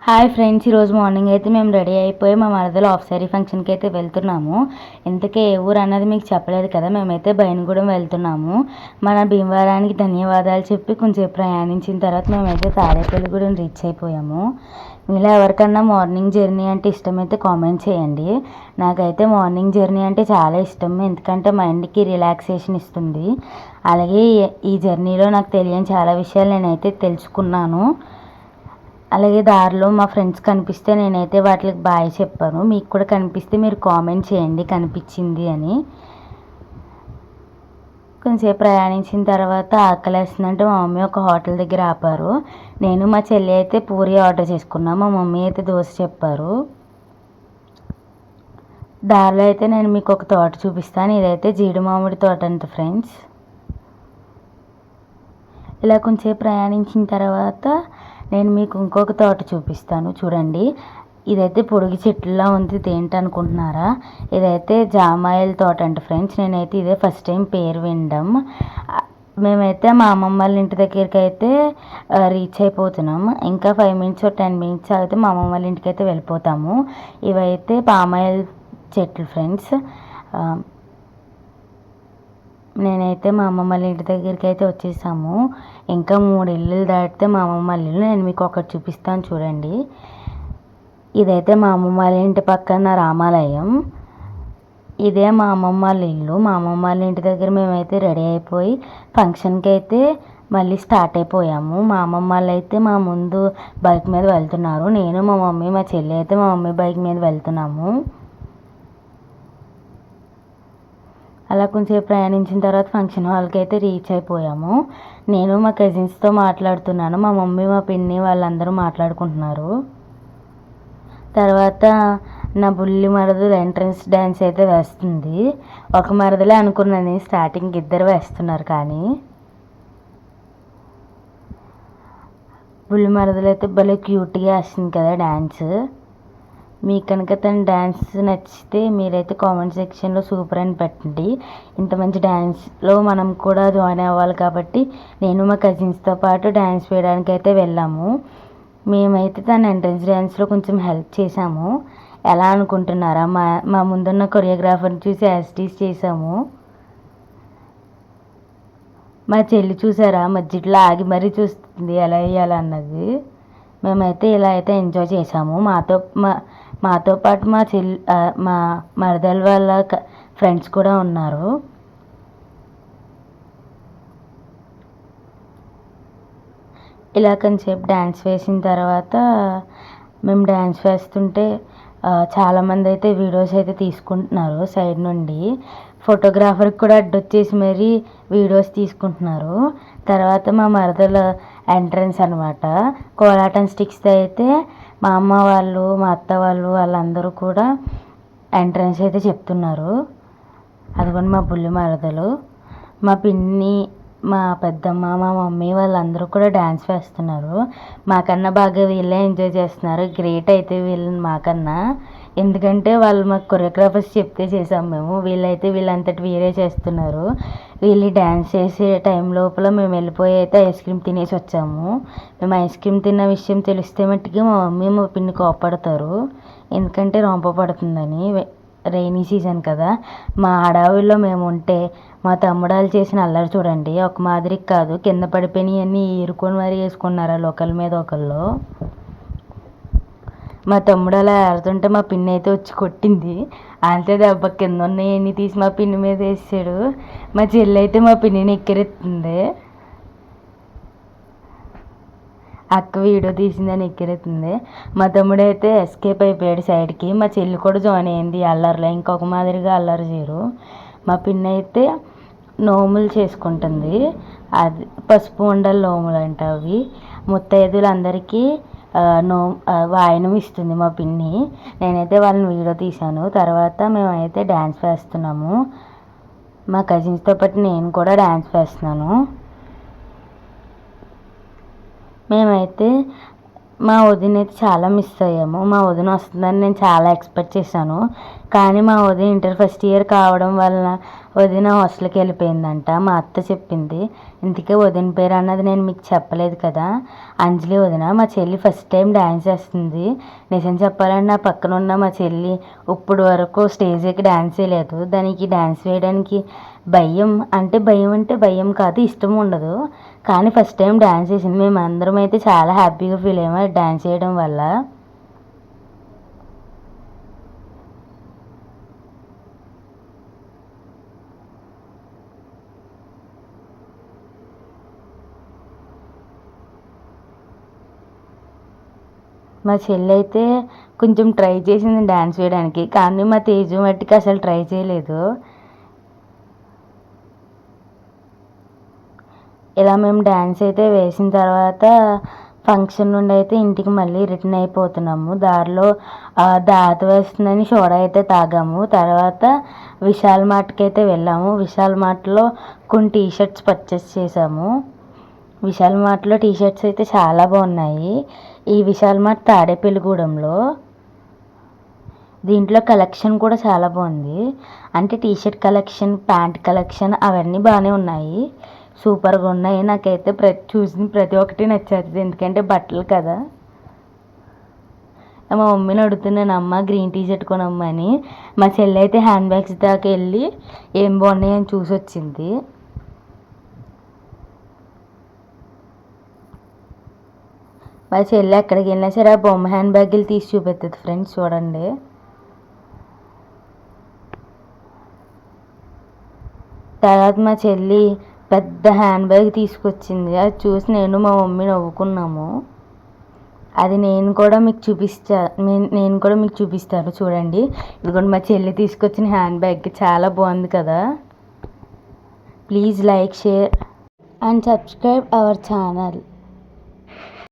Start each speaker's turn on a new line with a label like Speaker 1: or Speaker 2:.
Speaker 1: Hi friends, ఈరోజు morning అయితే మేము రెడీ అయిపోయి మా మరదలు ఆఫ్ సారీ ఫంక్షన్కి అయితే వెళ్తున్నాము. ఇంతకీ ఏ ఊరు అన్నది మీకు చెప్పలేదు కదా. మేమైతే బయనగూడెం వెళ్తున్నాము. మన భీమవరానికి ధన్యవాదాలు చెప్పి కొంచెం ప్రయాణించిన తర్వాత మేమైతే తాడేపల్లిగూడెం రీచ్ అయిపోయాము. మీలో ఎవరికన్నా మార్నింగ్ జర్నీ అంటే ఇష్టమైతే కామెంట్ చేయండి. నాకైతే మార్నింగ్ జర్నీ అంటే చాలా ఇష్టం, ఎందుకంటే మైండ్కి రిలాక్సేషన్ ఇస్తుంది. అలాగే ఈ జర్నీలో నాకు తెలియని చాలా విషయాలు నేనైతే తెలుసుకున్నాను. అలాగే దారిలో మా ఫ్రెండ్స్ కనిపిస్తే నేనైతే వాటికి బాయ్ చెప్పాను. మీకు కూడా కనిపిస్తే మీరు కామెంట్ చేయండి కనిపించింది అని. కొంచెంసేపు ప్రయాణించిన తర్వాత ఆకలేస్తుందంటే మా మమ్మీ ఒక హోటల్ దగ్గర ఆపారు. నేను మా చెల్లి అయితే పూరి ఆర్డర్ చేసుకున్నాం, మా మమ్మీ అయితే దోశ చెప్పారు. దారిలో అయితే నేను మీకు ఒక తోట చూపిస్తాను. ఇదైతే జీడి మామిడి తోట అంట ఫ్రెండ్స్. ఇలా కొంచెంసేపు ప్రయాణించిన తర్వాత నేను మీకు ఇంకొక తోట చూపిస్తాను చూడండి. ఇదైతే పొడుగు చెట్లులా ఉంది. ఇదేంటి అనుకుంటున్నారా? ఇదైతే జామాయిల తోట అంట ఫ్రెండ్స్. నేనైతే ఇదే ఫస్ట్ టైం పేరు వినడం. మేమైతే మా అమ్మమ్మ వాళ్ళ ఇంటి దగ్గరికి అయితే రీచ్ అయిపోతున్నాం. ఇంకా 5 మినిట్స్ 10 మినిట్స్ అయితే మా అమ్మమ్మ వాళ్ళ ఇంటికి అయితే వెళ్ళిపోతాము. ఇవైతే పామాయిల్ చెట్లు ఫ్రెండ్స్. నేనైతే మా అమ్మమ్మ వాళ్ళ ఇంటి దగ్గరికి అయితే వచ్చేసాము. ఇంకా 3 ఇల్లు దాటితే మా అమ్మమ్మ వాళ్ళ ఇల్లు. నేను మీకు ఒకటి చూపిస్తాను చూడండి. ఇదైతే మా అమ్మమ్మ వాళ్ళ ఇంటి పక్కన రామాలయం. ఇదే మా అమ్మమ్మ వాళ్ళ ఇల్లు. మా అమ్మమ్మ వాళ్ళ ఇంటి దగ్గర మేమైతే రెడీ అయిపోయి ఫంక్షన్కి అయితే మళ్ళీ స్టార్ట్ అయిపోయాము. మా అమ్మమ్మ వాళ్ళు అయితే మా ముందు బైక్ మీద వెళ్తున్నారు. నేను మా మమ్మీ మా చెల్లి అయితే మా మమ్మీ బైక్ మీద వెళ్తున్నాము. అలా కొంచెం ప్రయాణించిన తర్వాత ఫంక్షన్ హాల్కి అయితే రీచ్ అయిపోయాము. నేను మా కజిన్స్తో మాట్లాడుతున్నాను. మా మమ్మీ మా పిన్ని వాళ్ళందరూ మాట్లాడుకుంటున్నారు. తర్వాత నా బుల్లి మరదలు ఎంట్రన్స్ డ్యాన్స్ అయితే వేస్తుంది. ఒక మరదలే అనుకున్నాను, స్టార్టింగ్ ఇద్దరు వేస్తున్నారు. కానీ బుల్లి మరదలు అయితే భలే క్యూట్గా వేస్తుంది కదా డ్యాన్స్. మీకు కనుక తన డ్యాన్స్ నచ్చితే మీరైతే కామెంట్ సెక్షన్లో సూపర్ అని పెట్టండి. ఇంత మంచి డ్యాన్స్లో మనం కూడా జాయిన్ అవ్వాలి కాబట్టి నేను మా కజిన్స్తో పాటు డ్యాన్స్ వేయడానికి అయితే వెళ్ళాము. మేమైతే తన ఎంట్రన్స్ డ్యాన్స్లో కొంచెం హెల్ప్ చేసాము. ఎలా అనుకుంటున్నారా? మా ముందున్న కొరియోగ్రాఫర్ని చూసి యాస్టీస్ చేసాము. మా చెల్లి చూసారా, మధ్యలో ఆగి మరీ చూస్తుంది ఎలా వేయాలన్నది. మేమైతే ఇలా అయితే ఎంజాయ్ చేసాము. మాతో పాటు మా మరదల వాళ్ళ ఫ్రెండ్స్ కూడా ఉన్నారు. ఇలా కొంచెంసేపు డ్యాన్స్ వేసిన తర్వాత మేము డ్యాన్స్ వేస్తుంటే చాలామంది అయితే వీడియోస్ అయితే తీసుకుంటున్నారు సైడ్ నుండి. ఫోటోగ్రాఫర్కి కూడా అడ్డొచ్చేసి మరీ వీడియోస్ తీసుకుంటున్నారు. తర్వాత మా మరదల ఎంట్రన్స్ అనమాట. కోలాటం స్టిక్స్తో అయితే మా అమ్మ వాళ్ళు మా అత్త వాళ్ళు వాళ్ళందరూ కూడా ఎంట్రన్స్ అయితే చెప్తున్నారు. అదిగోండి మా బుల్లి మరదలు, మా పిన్ని, మా పెద్దమ్మ, మా మమ్మీ వాళ్ళందరూ కూడా డ్యాన్స్ వేస్తున్నారు. మాకన్నా బాగా వీళ్ళే ఎంజాయ్ చేస్తున్నారు. గ్రేట్ అయితే వీళ్ళని మాకన్నా. ఎందుకంటే వాళ్ళు మాకు కొరియోగ్రాఫర్స్ చెప్తే చేసాం మేము. వీళ్ళంతటి వీరే చేస్తున్నారు. వీళ్ళు డ్యాన్స్ చేసే టైం లోపల మేము వెళ్ళిపోయి అయితే ఐస్ క్రీమ్ తినేసి వచ్చాము. మేము ఐస్ క్రీమ్ తిన్న విషయం తెలిస్తే మట్టుకి మా మమ్మీ మా పిన్ని కోపడతారు. ఎందుకంటే రొంప పడుతుందని. రైనీ సీజన్ కదా. మా హడావిడిలో మేము ఉంటే మా తమ్ముడాలు చేసిన అల్లరి చూడండి. ఒక మాదిరికి కాదు, కింద పడిపోయినాయి అన్నీ ఏరుకొని మరీ వేసుకున్నారు ఒకళ్ళ మీద ఒకళ్ళు. మా తమ్ముడు అలా ఆడుతుంటే మా పిన్ని అయితే వచ్చి కొట్టింది. అంతే దెబ్బ కింద ఉన్నాయన్నీ తీసి మా పిన్ని మీద వేసాడు. మా చెల్లి అయితే మా పిన్నిని ఎక్కిరెత్తుంది. అక్క వీడియో తీసిందని ఎక్కిరెత్తుంది. మా తమ్ముడు అయితే ఎస్కేప్ అయిపోయాడు సైడ్కి. మా చెల్లి కూడా జాయిన్ అయింది అల్లరిలో. ఇంకొక మాదిరిగా అల్లరి చేయరు. మా పిన్ని అయితే నోములు చేసుకుంటుంది. అది పసుపు ఉండలు నోములు అంట అవి. ముత్తైదులందరికీ వాయనం ఇస్తుంది మా పిన్ని. నేనైతే వాళ్ళని వీడియో తీశాను. తర్వాత మేమైతే డ్యాన్స్ వేస్తున్నాము. మా కజిన్స్తో పాటు నేను కూడా డ్యాన్స్ వేస్తున్నాను. మేమైతే మా వదిన అయితే చాలా మిస్ అయ్యాము. మా వదిన వస్తుందని నేను చాలా ఎక్స్పెక్ట్ చేశాను. కానీ మా వదిన ఇంటర్ ఫస్ట్ ఇయర్ కావడం వలన వదిన హాస్టల్కి వెళ్ళిపోయిందంట. మా అత్త చెప్పింది. ఇంతకీ వదిన పేరు అన్నది నేను మీకు చెప్పలేదు కదా, అంజలి వదిన. మా చెల్లి ఫస్ట్ టైం డ్యాన్స్ చేస్తుంది. నిజం చెప్పాలంటే నా పక్కన ఉన్న మా చెల్లి ఇప్పుడు వరకు స్టేజ్ ఎక్కి డ్యాన్స్ వేయలేదు. దానికి డ్యాన్స్ వేయడానికి భయం అంటే భయం కాదు, ఇష్టం ఉండదు. కానీ ఫస్ట్ టైం డ్యాన్స్ చేసింది. మేము అందరం అయితే చాలా హ్యాపీగా ఫీల్ అయ్యాము డ్యాన్స్ చేయడం వల్ల. మా చెల్లి అయితే కొంచెం ట్రై చేసింది డ్యాన్స్ వేయడానికి, కానీ మా తేజు మట్టికి అసలు ట్రై చేయలేదు. ఇలా మేము డ్యాన్స్ అయితే వేసిన తర్వాత ఫంక్షన్ నుండి అయితే ఇంటికి మళ్ళీ రిటర్న్ అయిపోతున్నాము. దారిలో దాత వేస్తుందని సోడా అయితే తాగాము. తర్వాత విశాల్ మార్ట్కి అయితే వెళ్ళాము. విశాల్ మార్ట్లో కొన్ని టీషర్ట్స్ పర్చేస్ చేసాము. విశాల్ మార్ట్లో టీషర్ట్స్ అయితే చాలా బాగున్నాయి. ఈ విశాల్ మార్ట్ తాడేపల్లిగూడెంలో. దీంట్లో కలెక్షన్ కూడా చాలా బాగుంది. అంటే టీషర్ట్ కలెక్షన్, ప్యాంట్ కలెక్షన్ అవన్నీ బాగానే ఉన్నాయి, సూపర్గా ఉన్నాయి. నాకైతే చూసిన ప్రతి ఒక్కటి నచ్చేది, ఎందుకంటే బట్టలు కదా. మా మమ్మీని అడుగుతున్నాను, అమ్మ గ్రీన్ టీషర్ట్ కొనమ్మని. మా చెల్లి అయితే హ్యాండ్ బ్యాగ్స్ దాకా వెళ్ళి ఏం బాగున్నాయి అని చూసి వచ్చింది. మా చెల్లి ఎక్కడికి వెళ్ళినా సరే ఆ బొమ్మ హ్యాండ్ బ్యాగులు తీసి చూపెడుతుంది ఫ్రెండ్స్, చూడండి. తర్వాత మా చెల్లి పెద్ద హ్యాండ్ బ్యాగ్ తీసుకొచ్చింది. అది చూసి నేను మా మమ్మీ నవ్వుకున్నాము. అది నేను కూడా మీకు చూపిస్తాను చూడండి. ఇదిగోండి మా చెల్లి తీసుకొచ్చిన హ్యాండ్ బ్యాగ్, చాలా బాగుంది కదా. Please like, share and subscribe our channel.